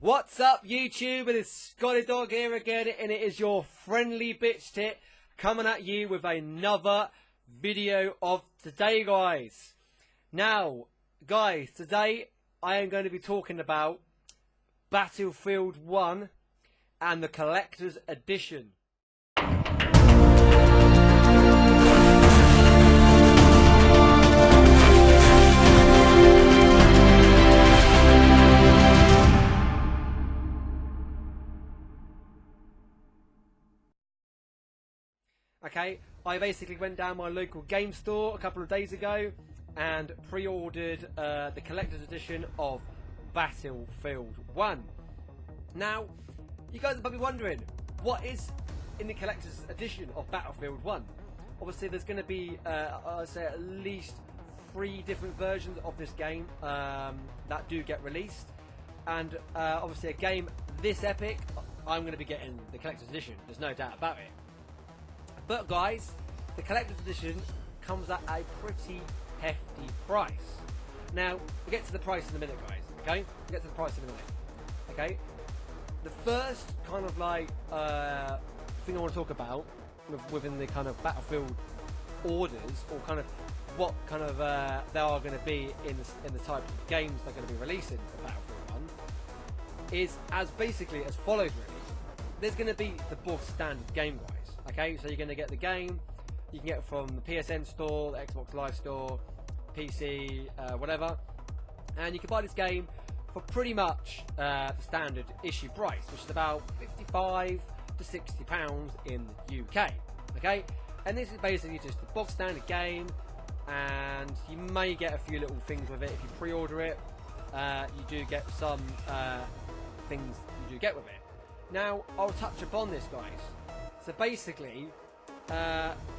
What's up, YouTube? It is Scotty Dog here again, and it is your friendly bitch tit coming at you with another video of today, guys. Now, guys, today I am going to be talking about Battlefield 1 and the Collector's Edition. Okay, I basically went down my local game store a couple of days ago and pre-ordered the Collector's Edition of Battlefield 1. Now, you guys are probably wondering, what is in the Collector's Edition of Battlefield 1? Obviously, there's going to be, I'd say, at least 3 different versions of this game that do get released. And obviously, a game this epic, I'm going to be getting the Collector's Edition. There's no doubt about it. But guys, the Collector's Edition comes at a pretty hefty price. Now, we'll get to the price in a minute, guys, okay? We'll get to the price in a minute, okay? The first kind of like thing I want to talk about within the kind of Battlefield orders, or kind of what kind of there are going to be in the type of games they're going to be releasing for Battlefield 1, is as basically as follows, really. There's going to be the bog standard game, guys. Okay, so you're going to get the game, you can get it from the PSN store, the Xbox Live store, PC, whatever, and you can buy this game for pretty much the standard issue price, which is about £55 to £60 in the UK, okay, and this is basically just a box standard game, and you may get a few little things with it if you pre-order it. You do get some things you do get with it. Now, I'll touch upon this, guys. So basically,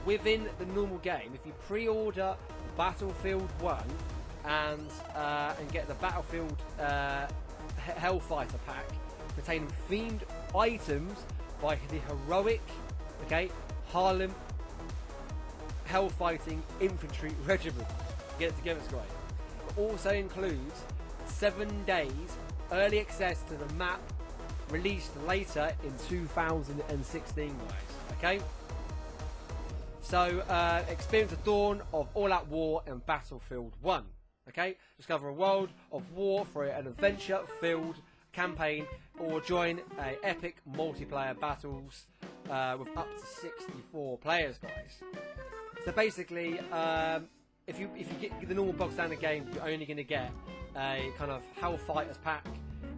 within the normal game, if you pre-order Battlefield 1 and get the Battlefield Hellfighter pack containing themed items by the heroic, okay, Harlem Hellfighting Infantry Regiment, get it together, guys. It also includes 7 days early access to the map, released later in 2016, guys, okay? So, experience the dawn of all-out war in Battlefield 1, okay? Discover a world of war for an adventure-filled campaign, or join a epic multiplayer battles with up to 64 players, guys. So basically, if you get the normal box standard game, you're only going to get a kind of Hellfighters pack,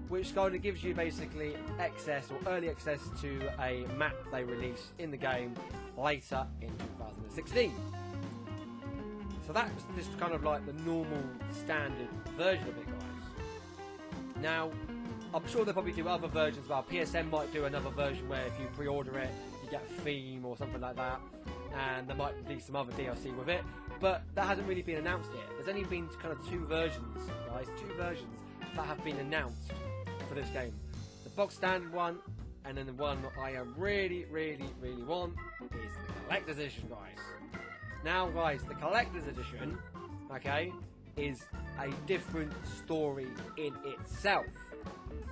which kind of gives you basically access or early access to a map they release in the game later in 2016. So that's just kind of like the normal standard version of it, guys. Now, I'm sure they'll probably do other versions. Well, PSN might do another version where if you pre-order it, you get a theme or something like that, and there might be some other DLC with it, but that hasn't really been announced yet. There's only been kind of 2 versions, guys, 2 versions that have been announced for this game. The box standard one, and then the one that I really want is the Collector's Edition, guys. Now, guys, the Collector's Edition, okay, is a different story in itself.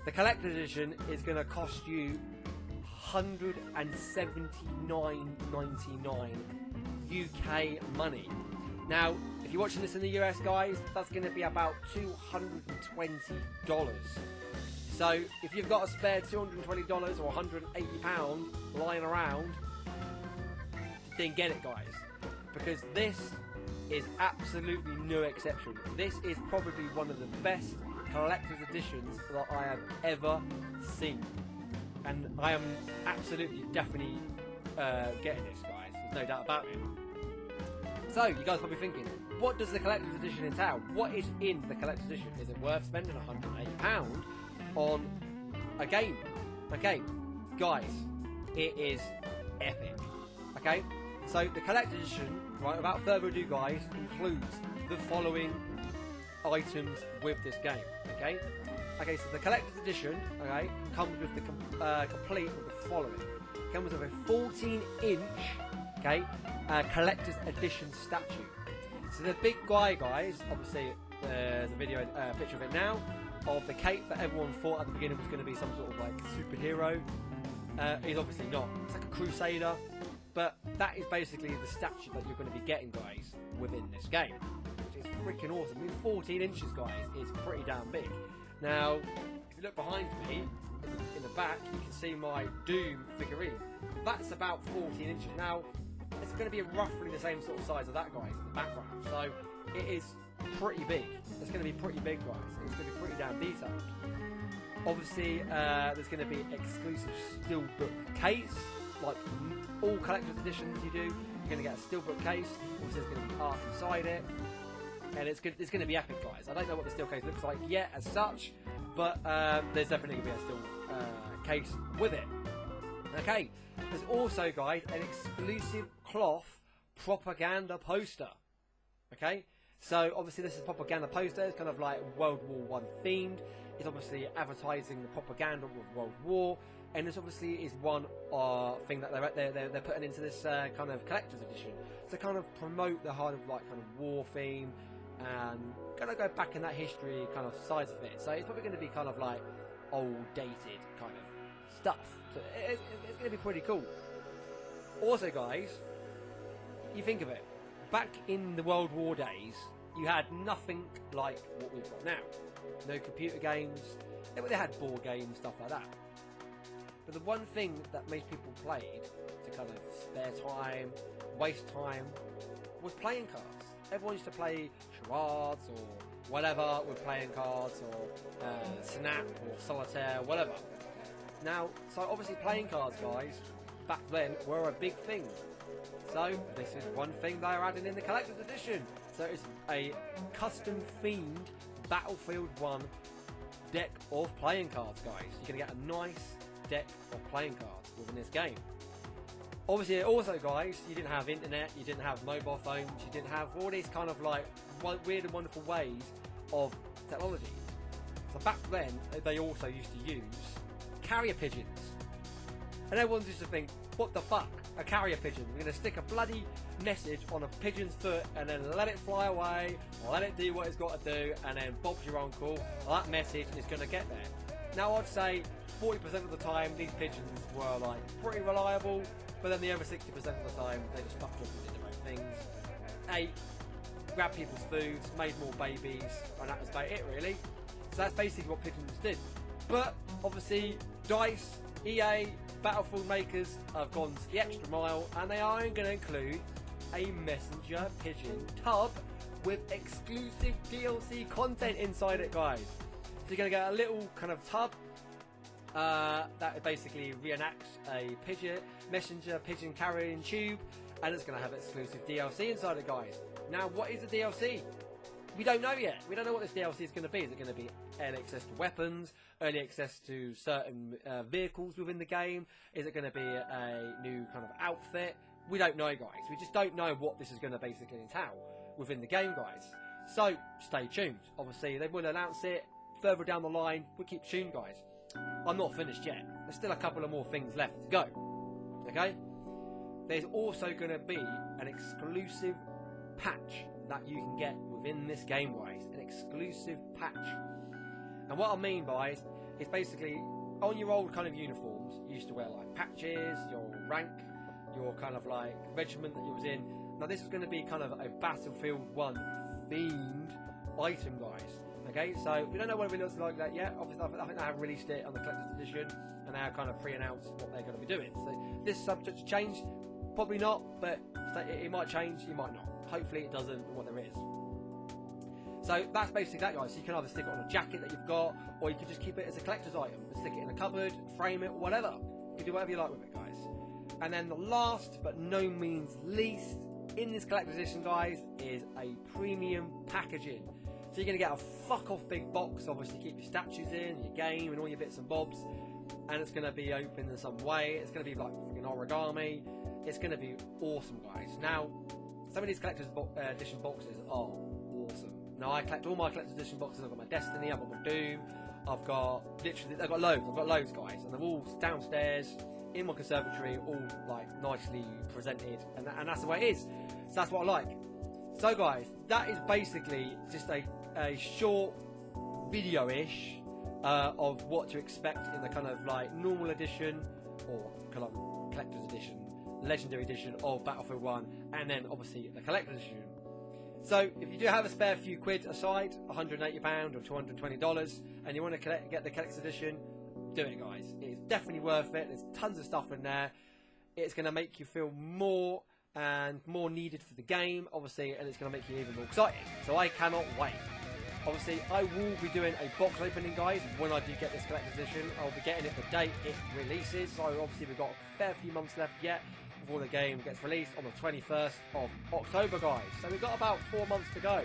The Collector's Edition is going to cost you $179.99 UK money. Now, if you're watching this in the US, guys, that's going to be about $220. So, if you've got a spare $220 or £180 lying around, then get it, guys. Because this is absolutely no exception. This is probably one of the best collector's editions that I have ever seen. And I am absolutely, definitely getting this, guys. There's no doubt about it. So, you guys are probably thinking, what does the collector's edition entail? What is in the collector's edition? Is it worth spending £180 on a game? Okay, guys, it is epic. Okay, so the collector's edition, right, without further ado, guys, includes the following items with this game. Okay, so the collector's edition, okay, comes with the complete with the following. It comes with a 14-inch, okay, collector's edition statue. So the big guy, guys, obviously there's a video, picture of it now. of the cape that everyone thought at the beginning was going to be some sort of like superhero. He's obviously not. It's like a crusader, but that is basically the statue that you're going to be getting, guys, within this game, which is freaking awesome. I mean, 14 inches, guys, is pretty damn big. Now, if you look behind me, in the back, you can see my Doom figurine. That's about 14 inches. Now, it's going to be roughly the same sort of size of that, guys, in the background. So, it is pretty big. It's going to be pretty big, guys. It's going to be pretty damn detailed. Obviously, there's going to be exclusive steelbook case, like all collector's editions you do. You're going to get a steelbook case. Obviously, there's going to be art inside it, and it's going to be epic, guys. I don't know what the steel case looks like yet, as such, but there's definitely going to be a steel case with it. Okay, there's also, guys, an exclusive cloth propaganda poster. Okay, so obviously this is a propaganda poster. It's kind of like World War I themed. It's obviously advertising the propaganda of World War, and this obviously is one thing that they're putting into this kind of collector's edition to kind of promote the kind of war theme and kind of go back in that history kind of size of it. So it's probably going to be kind of like old dated kind of stuff. So it's going to be pretty cool. Also, guys, you think of it, back in the World War days, you had nothing like what we've got now. No computer games. They had board games, stuff like that. But the one thing that most people played to kind of spare time, waste time, was playing cards. Everyone used to play charades or whatever with playing cards, or Snap or Solitaire, whatever. Now, so obviously playing cards, guys, back then were a big thing. So this is one thing they're adding in the collector's edition. So it's a custom themed Battlefield 1 deck of playing cards, guys. You're going to get a nice deck of playing cards within this game. Obviously, also, guys, you didn't have internet, you didn't have mobile phones, you didn't have all these kind of like weird and wonderful ways of technology. So back then, they also used to use carrier pigeons. And everyone used to think, what the fuck? A carrier pigeon. We're going to stick a bloody message on a pigeon's foot and then let it fly away, let it do what it's got to do, and then Bob's your uncle. Well, that message is going to get there. Now, I'd say 40% of the time, these pigeons were like pretty reliable, but then the other 60% of the time, they just fucked up and did their own things. Ate, grabbed people's foods, made more babies, and that was about it, really. So that's basically what pigeons did. But obviously, DICE, EA, Battlefield makers have gone to the extra mile, and they are going to include a messenger pigeon tub with exclusive DLC content inside it, guys. So you're going to get a little kind of tub that basically reenacts a messenger pigeon carrying tube, and it's going to have exclusive DLC inside it, guys. Now, what is the DLC? We don't know yet. We don't know what this DLC is going to be. Is it going to be early access to weapons, early access to certain vehicles within the game? Is it going to be a new kind of outfit? We don't know, guys. We just don't know what this is going to basically entail within the game, guys. So, stay tuned. Obviously, they will announce it further down the line. We'll keep tuned, guys. I'm not finished yet. There's still a couple of more things left to go. Okay? There's also going to be an exclusive patch that you can get within this game, guys. An exclusive patch. And what I mean by it is basically on your old kind of uniforms, you used to wear like patches, your rank, your kind of like regiment that you was in. Now this is going to be kind of a Battlefield 1 themed item, guys. Okay, so we don't know what it looks like that yet. Obviously, I think they have released it on the collector's edition, and they have kind of pre-announced what they're going to be doing. So this is subject to change, probably not, but it might change, it might not. Hopefully it doesn't, what there is. So that's basically that, guys. So you can either stick it on a jacket that you've got, or you can just keep it as a collector's item and stick it in a cupboard, frame it, whatever. You can do whatever you like with it, guys. And then the last but no means least in this collector's edition, guys, is a premium packaging. So you're going to get a fuck off big box, obviously keep your statues in, your game and all your bits and bobs, and it's going to be open in some way. It's going to be like fucking origami. It's going to be awesome, guys. Now, some of these collector's edition boxes are awesome. Now, I collect all my collector's edition boxes. I've got my Destiny, I've got my Doom, I've got loads, guys, and they're all downstairs in my conservatory, all like nicely presented, and that's the way it is. So that's what I like. So, guys, that is basically just a short video-ish of what to expect in the kind of like normal edition or kind of collector's edition, legendary edition of Battlefield 1, and then obviously the collector's edition. So if you do have a spare few quid aside, £180 or $220, and you want to get the collector's edition, do it, guys. It's definitely worth it. There's tons of stuff in there. It's going to make you feel more and more needed for the game, obviously, and it's going to make you even more excited. So I cannot wait. Obviously, I will be doing a box opening, guys, when I do get this collector's edition. I'll be getting it the date it releases. So obviously, we've got a fair few months left yet before the game gets released on the 21st of October, guys. So we've got about 4 months to go.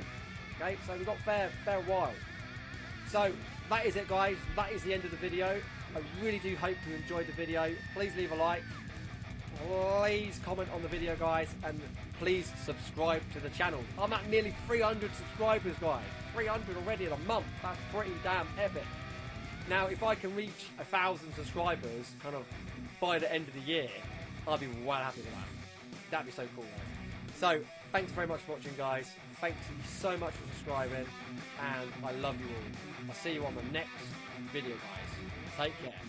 Okay, so we've got fair while. So that is it, guys. That is the end of the video. I really do hope you enjoyed the video. Please leave a like. Please comment on the video, guys, and please subscribe to the channel. I'm at nearly 300 subscribers, guys. 300 already in a month. That's pretty damn epic. Now, if I can reach 1,000 subscribers kind of by the end of the year, I'll be well happy with that. That'd be so cool, guys. So, thanks very much for watching, guys. Thank you so much for subscribing, and I love you all. I'll see you on the next video, guys. Take care.